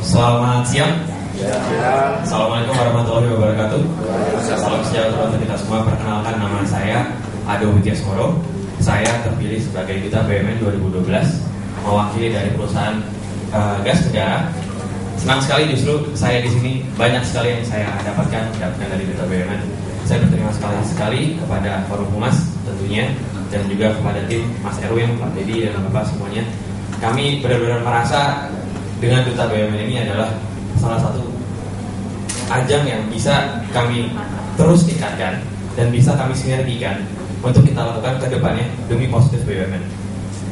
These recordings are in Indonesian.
Selamat siang. Assalamualaikum warahmatullahi wabarakatuh. Salam sejahtera untuk kita semua. Perkenalkan, nama saya Ado Widyasmoro. Saya terpilih sebagai Duta BUMN 2012, mewakili dari perusahaan gas negara. Senang sekali justru saya di sini, banyak sekali yang saya dapatkan dari Duta BUMN. Saya berterima sekali kepada Forum Humas tentunya, dan juga kepada tim Mas Erwin, Pak Dedi, dan Bapak semuanya. Kami benar-benar merasa dengan Duta BUMN ini adalah salah satu ajang yang bisa kami terus tingkatkan dan bisa kami sinergikan untuk kita lakukan ke depannya demi positif BUMN.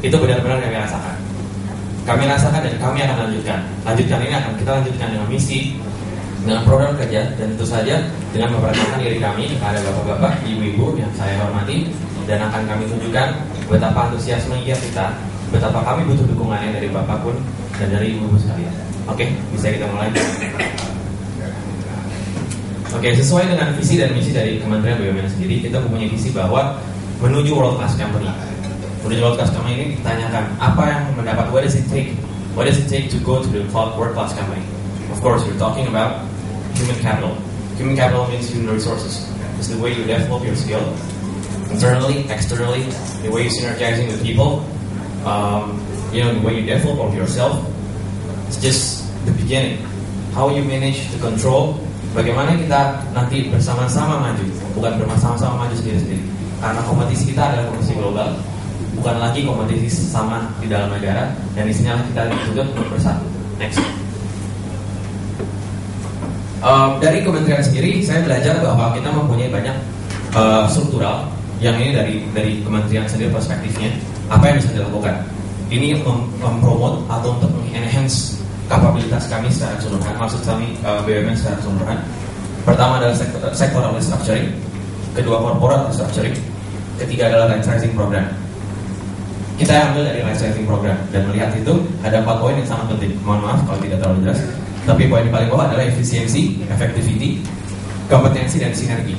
Itu benar-benar kami rasakan. Kami rasakan dan kami akan lanjutkan. Lanjutkan ini akan kita lanjutkan dengan misi, dengan program kerja, dan tentu saja dengan memperkenalkan diri kami kepada bapak-bapak, ibu-ibu yang saya hormati, dan akan kami tunjukkan betapa antusiasme kita, betapa kami butuh dukungannya dari bapak pun dan dari ibu-ibu sekalian. Oke, bisa kita mulai. Oke, sesuai dengan visi dan misi dari Kementerian BUMN sendiri, kita mempunyai visi bahwa menuju world class company. Menuju world class company ini ditanyakan apa yang mendapat, what does it take? What does it take to go to the world class company? Of course, we're talking about human capital. Human capital means human resources. It's the way you develop your skill, internally, externally, the way you synergizing with people, the way you develop of yourself. It's just the beginning. How you manage to control. Bagaimana kita nanti bersama-sama maju, bukan bersama-sama maju sendiri-sendiri. Karena kompetisi kita adalah kompetisi global, bukan lagi kompetisi sesama di dalam negara, dan disinilah kita dituntut untuk bersatu. Next. Dari kementerian sendiri, saya belajar bahwa kita mempunyai banyak struktural, yang ini dari kementerian sendiri perspektifnya, apa yang bisa dilakukan. Ini mempromote atau untuk mengenhance kapabilitas kami secara keseluruhan, maksud kami BUMN secara keseluruhan. Pertama adalah sectoral restructuring, kedua corporate restructuring, ketiga adalah right sizing program. Kita ambil dari right sizing program dan melihat itu ada 4 poin yang sangat penting. Mohon maaf kalau tidak terlalu jelas, tapi poin yang paling bawah adalah efisiensi, effectivity, kompetensi, dan sinergi.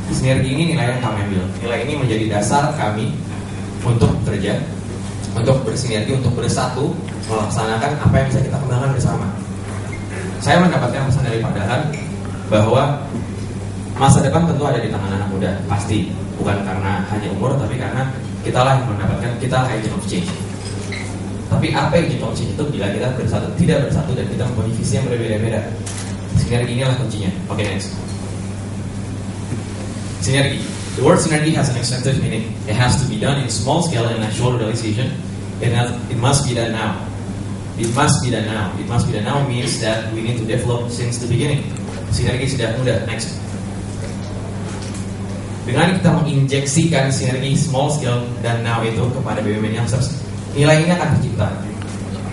Sinergi ini nilai yang kami ambil. Nilai ini menjadi dasar kami untuk bekerja, untuk bersinergi, untuk bersatu, melaksanakan apa yang bisa kita kembangkan bersama. Saya mendapatkan pesan dari Pak Dahlan bahwa masa depan tentu ada di tangan anak muda, pasti. Bukan karena hanya umur, tapi karena kitalah yang mendapatkan, kita agent of change. Tapi apa agent of change itu bila kita bersatu, tidak bersatu, dan kita mempunyai visi yang berbeda-beda. Sinergi inilah kuncinya. Oke, next. Sinergi. The word synergy has an extensive meaning. It has to be done in small scale and actual realization. It must be done now. It must be done now. It must be done now means that we need to develop since the beginning. Sinergi sudah mudah. Next. Dengan kita menginjeksikan sinergi small scale dan now itu kepada BUMN yang nilai ini akan tercipta.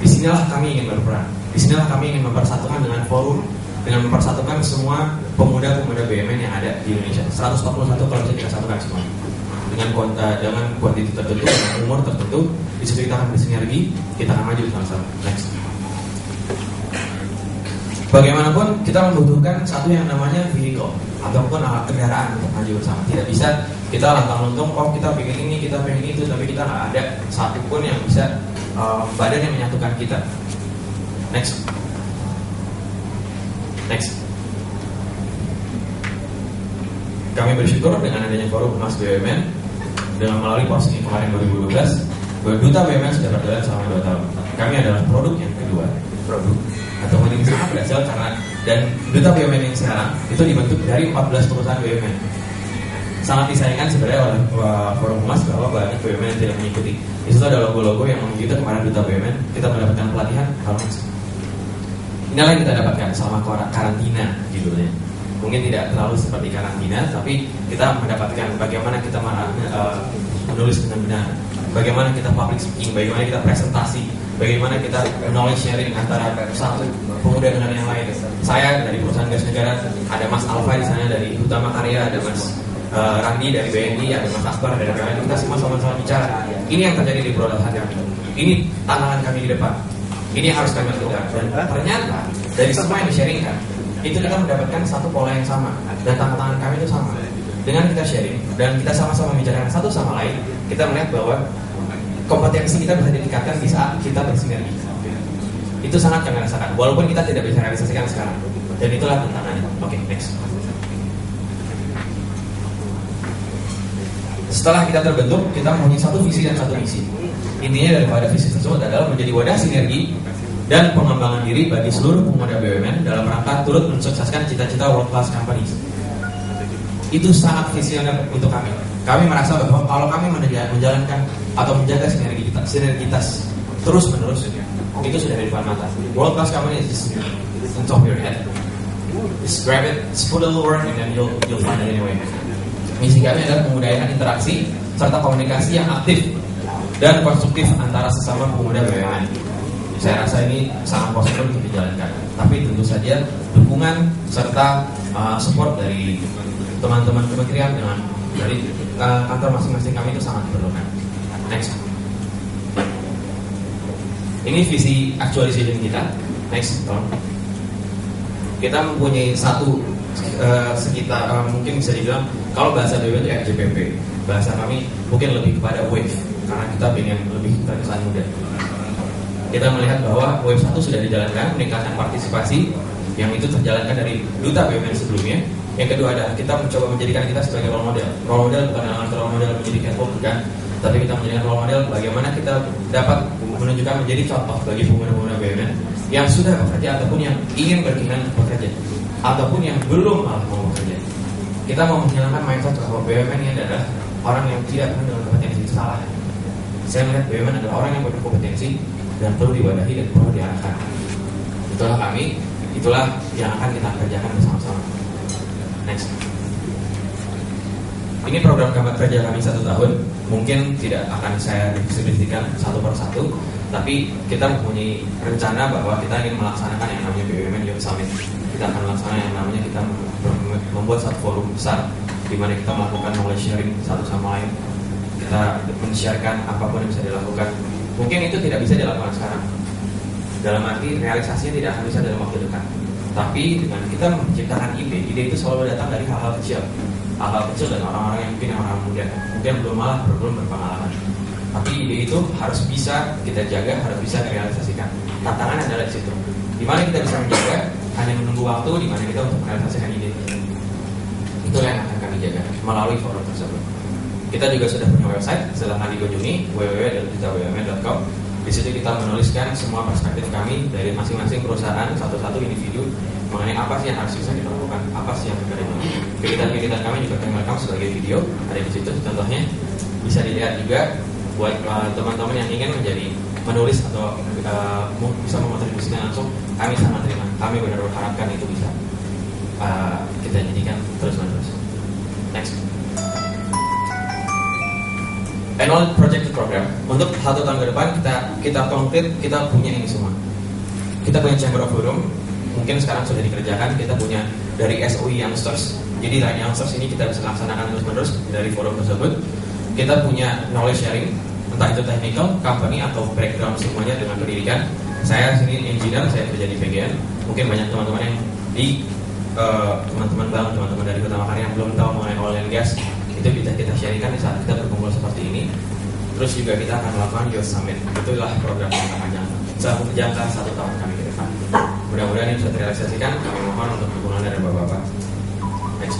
Disinilah kami ingin berperan. Disinilah kami ingin mempersatukan dengan forum, dengan mempersatukan semua pemuda-pemuda BUMN yang ada di Indonesia. 141 kalau bisa kita satukan semua. Dengan kuantiti tertentu, dengan umur tertentu, di situ kita akan bersinergi, kita akan maju sama-sama. Next. Bagaimanapun kita membutuhkan satu yang namanya vehicle ataupun alat kendaraan untuk maju bersama. Tidak bisa kita lantang-lantung, kita pengen ini, kita pengen itu, tapi kita nggak ada satu pun yang bisa badan yang menyatukan kita. Next. Next. Kami bersyukur dengan adanya forum Humas BUMN dengan melalui posisi kemarin 2012, Duta BUMN sudah berjalan selama 2 tahun. Kami adalah produk yang kedua, produk atau yang sangat berhasil karena, dan Duta BUMN yang sekarang itu dibentuk dari 14 perusahaan BUMN. Sangat disayangkan sebenarnya oleh forum Humas bahwa banyak BUMN yang tidak mengikuti. Di situ ada logo-logo yang menunjukkan kepada Duta BUMN. Kita mendapatkan pelatihan, inilah yang kita dapatkan selama karantina judulnya. Mungkin tidak terlalu seperti karantina, tapi kita mendapatkan bagaimana kita menulis dengan benar, bagaimana kita public speaking, bagaimana kita presentasi, bagaimana kita knowledge sharing antara satu pemuda dengan yang lain. Saya dari perusahaan gas negara, ada Mas Alfa di sana dari Utama Karya, ada Mas Randi dari BNI, ada Mas Akbar dari BNI. Kita semua sama-sama bicara. Ini yang terjadi di perusahaan kami. Ini tantangan kami di depan. Ini yang harus kami lakukan. Dan ternyata dari semua yang di-sharingkan, itu kita mendapatkan satu pola yang sama, dan tantangan kami itu sama. Dengan kita sharing dan kita sama-sama membicarakan satu sama lain, kita melihat bahwa kompetensi kita bisa ditingkatkan di saat kita bersinergi. Itu sangat kami rasakan, walaupun kita tidak bisa realisasikan sekarang. Dan itulah tantangannya. Oke, next. Setelah kita terbentuk, kita mempunyai satu visi dan satu misi. Intinya daripada visi tersebut adalah menjadi wadah sinergi dan pengembangan diri bagi seluruh pemuda BUMN dalam rangka turut mensukseskan cita-cita world class companies. Itu sangat visioner untuk kami. Kami merasa bahwa kalau kami menjalankan atau menjaga sinergitas terus menerus, itu sudah di depan mata. World class company is on top of your head. Just grab it, just put a little work, and then you'll find it anyway. Misi kami adalah memudahkan interaksi serta komunikasi yang aktif dan konstruktif antara sesama pemuda BUMN. Saya rasa ini sangat positif untuk dijalankan. Tapi tentu saja dukungan serta support dari teman-teman kementerian dari kantor masing-masing kami itu sangat diperlukan. Next. Ini visi actualization kita. Next, tolong. Kita mempunyai satu sekitar mungkin bisa dibilang kalau bahasa BUMN itu RJPP, bahasa kami mungkin lebih kepada wave karena kita ingin lebih terkesan muda. Kita melihat bahwa wave 1 sudah dijalankan, meningkatkan partisipasi yang itu terjalankan dari duta BUMN sebelumnya. Yang kedua adalah kita mencoba menjadikan kita sebagai role model. Role model bukan dalam role model menjadi catwalk bukan, tapi kita menjadikan role model bagaimana kita dapat menunjukkan menjadi contoh bagi pemuda-pemuda BUMN yang sudah bekerja ataupun yang ingin berkeinginan untuk bekerja ataupun yang belum mau bekerja. Kita mau menghilangkan mindset bahwa BUMN ini adalah orang yang tidak penuh dengan kompetensi. Itu salah. Saya melihat BUMN adalah orang yang berkompetensi dan perlu diwadahi dan perlu diarahkan. Itulah kami, itulah yang akan kita kerjakan bersama-sama. Next. Ini program kerja kami 1 tahun. Mungkin tidak akan saya deskripsikan satu persatu, tapi kita mempunyai rencana bahwa kita ingin melaksanakan yang namanya BUMN Youth Summit. Kita akan melaksanakan yang namanya kita membuat satu forum besar di mana kita melakukan knowledge sharing satu sama lain. Kita men-sharekan apapun yang bisa dilakukan. Mungkin itu tidak bisa dilakukan sekarang. Dalam arti realisasinya tidak akan bisa dalam waktu dekat. Tapi dengan kita menciptakan ide itu selalu datang dari hal-hal kecil. Hal-hal kecil dan orang-orang yang mungkin orang muda, mungkin belum berpengalaman. Tapi ide itu harus bisa kita jaga, harus bisa direalisasikan. Tantangan adalah di situ. Di mana kita bisa menjaga, hanya menunggu waktu di mana kita untuk merealisasikan ide. Itulah yang akan kami jaga melalui forum tersebut. Kita juga sudah punya website, silahkan dikunjungi www.dutabumn.com. Di situ kita menuliskan semua perspektif kami dari masing-masing perusahaan, satu-satu individu mengenai apa sih yang harus bisa kita lakukan, apa sih yang kita lakukan. Kegiatan-kegiatan kami juga kami rekam sebagai video, ada di situ. Contohnya bisa dilihat juga buat teman-teman yang ingin menulis atau bisa mengontribusikan langsung, kami sangat terima. Kami benar-benar harapkan itu bisa kita jadikan terus-menerus. Next. Annual Project Program. Untuk 1 tahun ke depan kita konkret, kita punya ini semua. Kita punya Chamber of Forum, mungkin sekarang sudah dikerjakan. Kita punya dari SOE Youngsters. Jadi dari Youngsters ini kita bisa laksanakan terus-menerus dari forum tersebut. Kita punya knowledge sharing, entah itu technical, company atau background semuanya dengan pendidikan. Saya sini engineer, saya kerja di PGN. Mungkin banyak teman-teman yang di teman-teman bank, teman-teman dari Kota Makassar yang belum tahu mengenai oil and gas. Itu bisa kita sharingkan di saat kita berkumpul seperti ini. Terus juga kita akan melakukan Youth Summit. Itulah program jangka panjang, jangka 1 tahun kami ke depan. Mudah-mudahan ini bisa terrealisasikan. Kami mohon untuk dukungan dari Bapak-Bapak. Next.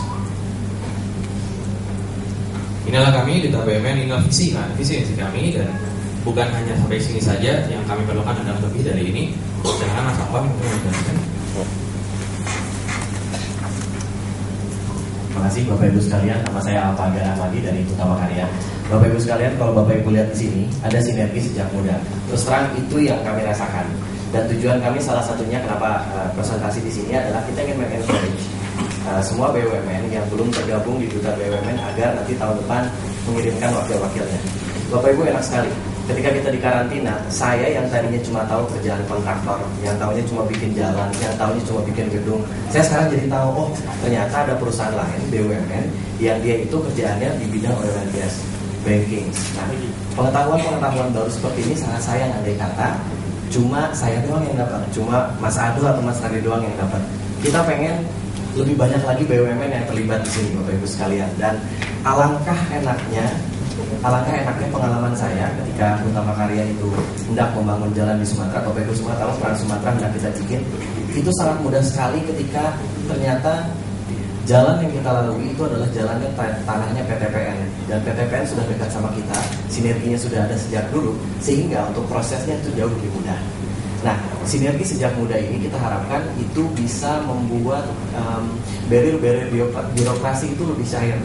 Inilah kami di BUMN, inilah visi kami, dan bukan hanya sampai sini saja. Yang kami perlukan adalah lebih dari ini. Jangan Mas Alvan mungkin menjelaskan. Terima kasih Bapak Ibu sekalian. Nama saya Alfaga Ahmadi dari Utama Karya. Bapak Ibu sekalian, kalau Bapak Ibu lihat di sini ada sinergi sejak muda. Terus terang itu yang kami rasakan. Dan tujuan kami salah satunya kenapa presentasi di sini adalah kita ingin mengencourage semua BUMN yang belum tergabung di Duta BUMN agar nanti tahun depan mengirimkan wakil-wakilnya. Bapak Ibu enak sekali. Ketika kita di karantina, saya yang tadinya cuma tahu kerjaan kontraktor, yang tahunya cuma bikin jalan, yang tahunya cuma bikin gedung, saya sekarang jadi tahu, oh ternyata ada perusahaan lain, BUMN, yang dia itu kerjaannya di bidang oil and gas, banking. Nah, pengetahuan baru seperti ini sangat sayang andai kata cuma saya doang yang dapat, cuma Mas Abdul atau Mas Radi doang yang dapat. Kita pengen lebih banyak lagi BUMN yang terlibat di sini, Bapak Ibu sekalian. Dan alangkah enaknya Alangkah enaknya pengalaman saya ketika Utama Karya itu hendak membangun jalan di Sumatera, Bapak Ibu semua tahu Trans Sumatera hendak kita bikin. Itu sangat mudah sekali ketika ternyata jalan yang kita lalui itu adalah jalannya tanahnya PTPN, dan PTPN sudah dekat sama kita, sinerginya sudah ada sejak dulu, sehingga untuk prosesnya itu jauh lebih mudah. Nah, sinergi sejak muda ini kita harapkan itu bisa membuat barrier-barrier birokrasi itu lebih cair.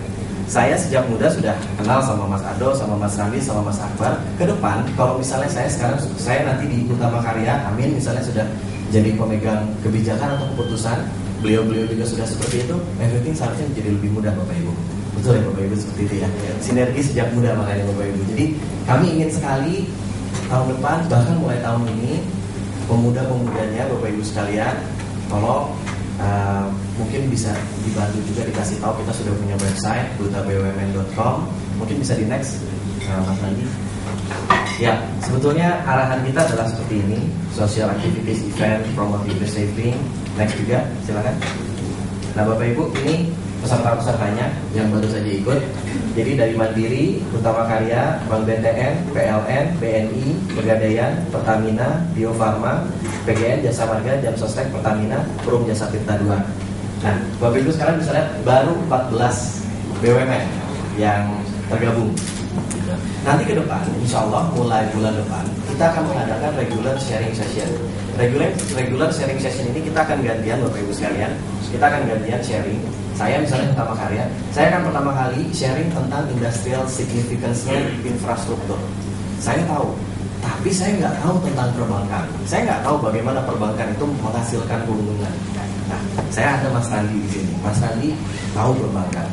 Saya sejak muda sudah kenal sama Mas Ado, sama Mas Randi, sama Mas Akbar. Ke depan, kalau misalnya saya nanti di Utama Karya, amin, misalnya sudah jadi pemegang kebijakan atau keputusan, beliau-beliau juga sudah seperti itu, everything seharusnya menjadi lebih mudah, Bapak Ibu. Betul ya Bapak Ibu, seperti itu ya. Sinergi sejak muda makanya Bapak Ibu. Jadi kami ingin sekali tahun depan, bahkan mulai tahun ini, pemuda-pemudanya Bapak Ibu sekalian, tolong mungkin bisa dibantu juga dikasih tahu kita sudah punya website dutabumn.com. Mungkin bisa di next Mas Randi. Ya, sebetulnya arahan kita adalah seperti ini: social activities, event, promote saving. Next juga, silakan. Nah Bapak Ibu, ini peserta-pesertanya yang baru saja ikut. Jadi dari Mandiri, Utama Karya, Bank BTN, PLN, BNI, Pegadaian, Pertamina, Bio Farma, PGN, Jasa Marga, Jam Sostek, Pertamina, Perum Jasa Tirta 2. Nah, Bapak Ibu sekarang bisa lihat baru 14 BUMN yang tergabung. Nanti ke depan, insya Allah mulai bulan depan kita akan mengadakan regular sharing session. Regular sharing session ini kita akan gantian Bapak Ibu sekalian. Kita akan gantian sharing. Saya misalnya Utama Karya, saya akan pertama kali sharing tentang industrial significance-nya infrastruktur. Saya tahu, tapi saya nggak tahu tentang perbankan. Saya nggak tahu bagaimana perbankan itu menghasilkan keuntungan. Nah, saya ada Mas Randi di sini. Mas Randi tahu perbankan.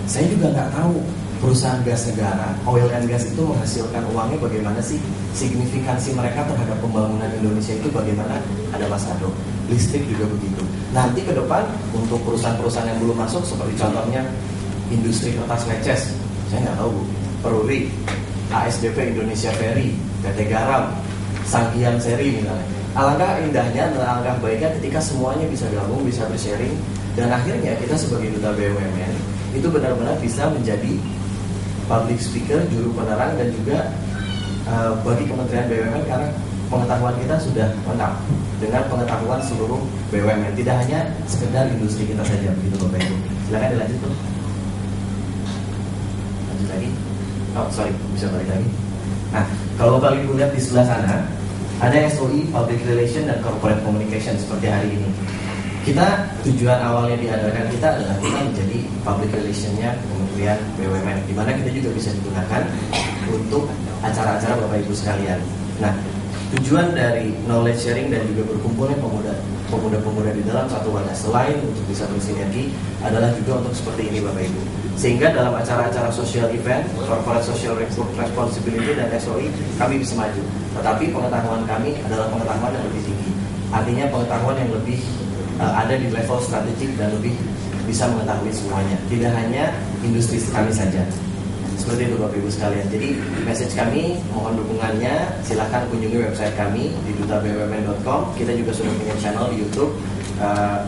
Saya juga nggak tahu perusahaan gas negara, oil and gas itu menghasilkan uangnya bagaimana sih, signifikansi mereka terhadap pembangunan Indonesia itu bagaimana, ada Mas Ado. Listrik juga begitu. Nanti ke depan untuk perusahaan-perusahaan yang belum masuk seperti contohnya industri kertas leces, saya nggak tahu Bu, Peruri, ASDP Indonesia Ferry, PT Garam, Sanghyang Seri misalnya. Alangkah indahnya dan alangkah baiknya ketika semuanya bisa gabung, bisa bersharing, dan akhirnya kita sebagai duta BUMN itu benar-benar bisa menjadi public speaker, juru penerang, dan juga bagi Kementerian BUMN karena pengetahuan kita sudah lengkap dengan pengetahuan seluruh BUMN, tidak hanya sekedar industri kita saja, begitu Bapak Ibu. Silakan dilanjut tuh. Lanjut lagi. Oh sorry, bisa balik lagi. Nah, kalau Bapak Ibu lihat di sebelah sana ada SOI, Public Relation dan Corporate Communication seperti hari ini. Kita tujuan awalnya diadakan kita adalah kita menjadi public relation-nya Kementerian BUMN, di mana kita juga bisa digunakan untuk acara-acara Bapak Ibu sekalian. Nah, tujuan dari knowledge sharing dan juga berkumpulnya pemuda-pemuda di dalam satu wadah selain untuk bisa bersinergi adalah juga untuk seperti ini Bapak Ibu. Sehingga dalam acara-acara social event, corporate social responsibility dan SOI kami bisa maju. Tetapi pengetahuan kami adalah pengetahuan yang lebih tinggi. Artinya pengetahuan yang lebih ada di level strategik dan lebih bisa mengetahui semuanya. Tidak hanya industri kami saja. Seperti itu Bapak Ibu sekalian. Jadi message kami, mohon dukungannya. Silahkan kunjungi website kami di dutabumn.com. Kita juga sudah punya channel di YouTube,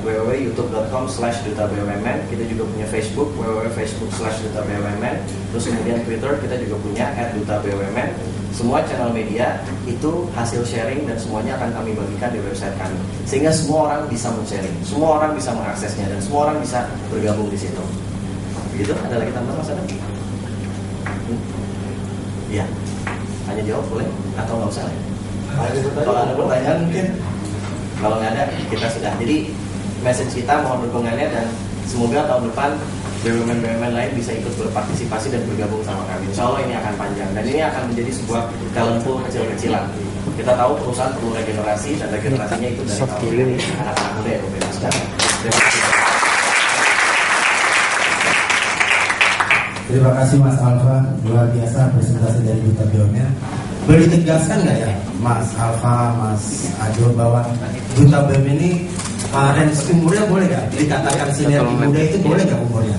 www.youtube.com/dutabumn. Kita juga punya Facebook, www.facebook/dutabumn. Terus kemudian Twitter kita juga punya @dutabumn. Semua channel media itu hasil sharing dan semuanya akan kami bagikan di website kami. Sehingga semua orang bisa men-sharing, semua orang bisa mengaksesnya, dan semua orang bisa bergabung di situ. Begitu? Ada lagi tambahan Mas Adam? Iya. Hanya jawab boleh atau nggak usah? Kalau ada pertanyaan mungkin. Kalau nggak ada, kita sudah. Jadi message kita mohon dukungannya dan semoga tahun depan BUMN-BUMN lain bisa ikut berpartisipasi dan bergabung sama kami. Insya Allah ini akan panjang dan ini akan menjadi sebuah talent pool kecil-kecilan. Kita tahu perusahaan perlu regenerasi dan regenerasinya itu dari anak-anak muda ya Bapak sekarang. Terima kasih. Terima kasih Mas Alfa, luar biasa presentasi dari Duta BUMN. Boleh ditegaskan nggak ya Mas Alfa, Mas Ado bahwa Duta BUMN ini range umurnya boleh nggak dikatakan sinergi muda itu boleh nggak umurnya?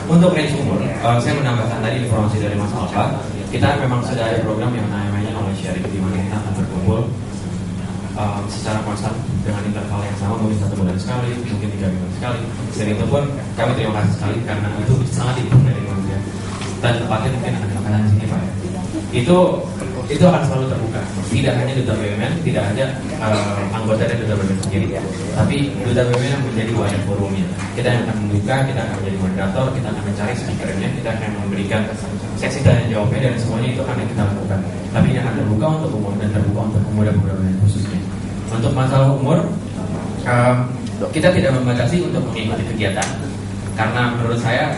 Untuk range umur, saya menambahkan tadi informasi dari Mas Alfa. Kita memang sudah ada program yang namanya knowledge sharing, di mana kita akan berkumpul secara konstan dengan interval yang sama, mungkin 1 bulan sekali, mungkin 3 minggu sekali. Dan itu pun kami terima kasih sekali karena itu sangat dibutuhkan dari kementerian. Dan tempatnya mungkin ada makanan di sini Pak. Itu akan selalu terbuka. Tidak hanya Duta BUMN, tidak hanya anggota dari Duta BUMN sendiri, tapi Duta BUMN menjadi wadah forumnya. Kita yang akan membuka, kita akan menjadi moderator, kita akan mencari speakernya, kita akan memberikan sesi tanya jawabnya, dan semuanya itu akan kita lakukan. Tapi yang akan terbuka untuk umum dan terbuka untuk pemuda-pemuda khususnya. Untuk masalah umur, kita tidak membatasi untuk mengikuti kegiatan, karena menurut saya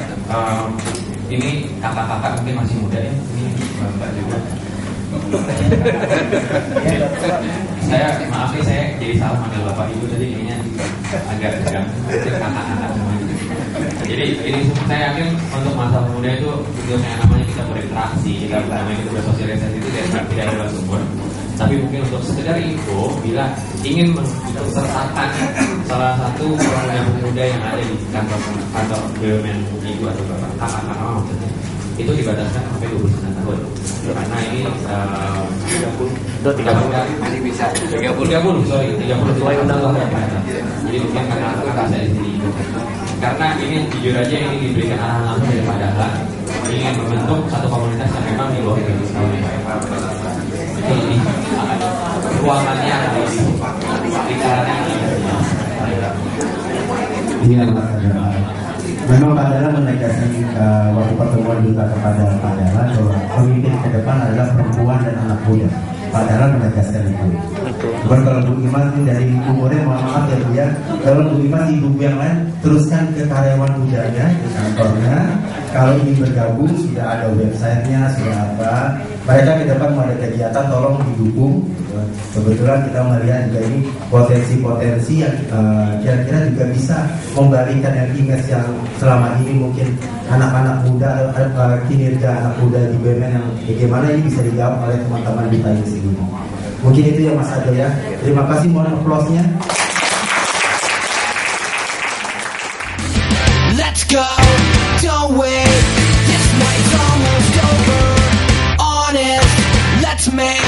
ini kakak-kakak mungkin masih muda ya, ini bapak juga. Saya maaf nih, saya jadi salah manggil bapak ibu tadi, kayaknya agak tegang, kakak-kakak semuanya. Jadi ini saya yakin untuk masa muda itu yang namanya kita berinteraksi, kita namanya kita bersosialisasi itu tidak ada batas umur. Tapi mungkin untuk sekedar info, bila ingin mengikutsertakan salah satu pemuda yang ada di kantor BUMN ibu atau bapak kakak-kakak maksudnya, itu dibataskan sampai 29 tahun. Karena ini 30 bisa 30 sesuai undang-undang. Jadi mungkin karena kakak saya di sini. Karena ini jujur aja ini diberikan arahan langsung dari Pak Dahlan, ingin membentuk satu komunitas yang memang di luar dari tahun ini. Itu lebih ruangannya ada di bicaranya. Iya, memang Pak Dahlan menegaskan waktu pertemuan Duta kepada Pak Dahlan bahwa pemimpin ke depan adalah perempuan dan anak muda. Pak Dahlan menegaskan itu. Bukan kalau Bu Imas dari umurnya, mohon maaf ya Bu ya, kalau Bu Imas ibu yang lain teruskan ke karyawan mudanya di kantornya. Kalau ingin bergabung sudah ada websitenya, sudah apa. Mereka ke depan mau ada kegiatan, tolong didukung. Kebetulan kita melihat juga ini potensi-potensi yang kira-kira juga bisa membalikan yang image yang selama ini mungkin anak-anak muda, kinerja anak muda di BUMN yang bagaimana ini bisa dijawab oleh teman-teman kita ini sendiri. Mungkin itu ya Mas Ado ya. Terima kasih, mohon applause-nya. Let's go, don't wait. This night's almost over. Honest, let's make